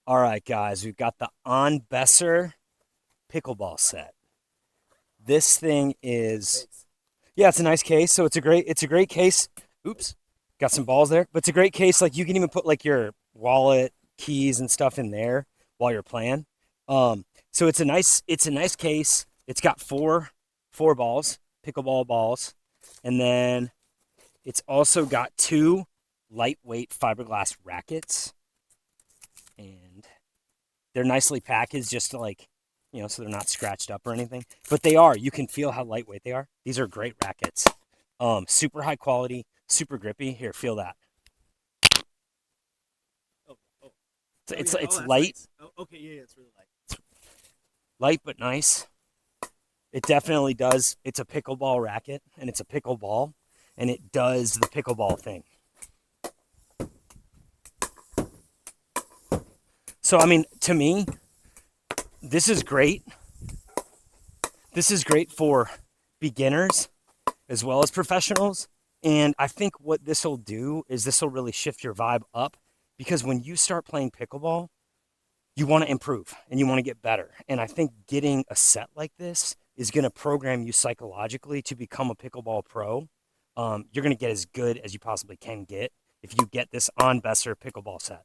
All right, guys, we've got the Anbeser Pickleball set. This thing is, yeah, it's a nice case. So it's a great case. Oops, got some balls there, but it's a great case. Like you can even put like your wallet, keys, and stuff in there while you're playing. So it's a nice case. It's got four balls, pickleball balls, and then it's also got two lightweight fiberglass rackets, and they're nicely packaged just to so they're not scratched up or anything. But they are. You can feel how lightweight they are. These are great rackets. Super high quality, super grippy. Here, feel that. Oh, oh, It's that's light, nice. Oh, okay, yeah, it's really light. light but nice. It definitely does. It's a pickleball racket and it's a pickleball, and it does the pickleball thing. So I mean, to me, this is great. This is great for beginners as well as professionals. And I think what this will do is this will really shift your vibe up, because when you start playing pickleball, you want to improve and you want to get better. And I think getting a set like this is going to program you psychologically to become a pickleball pro. You're going to get as good as you possibly can get if you get this on Besser pickleball set.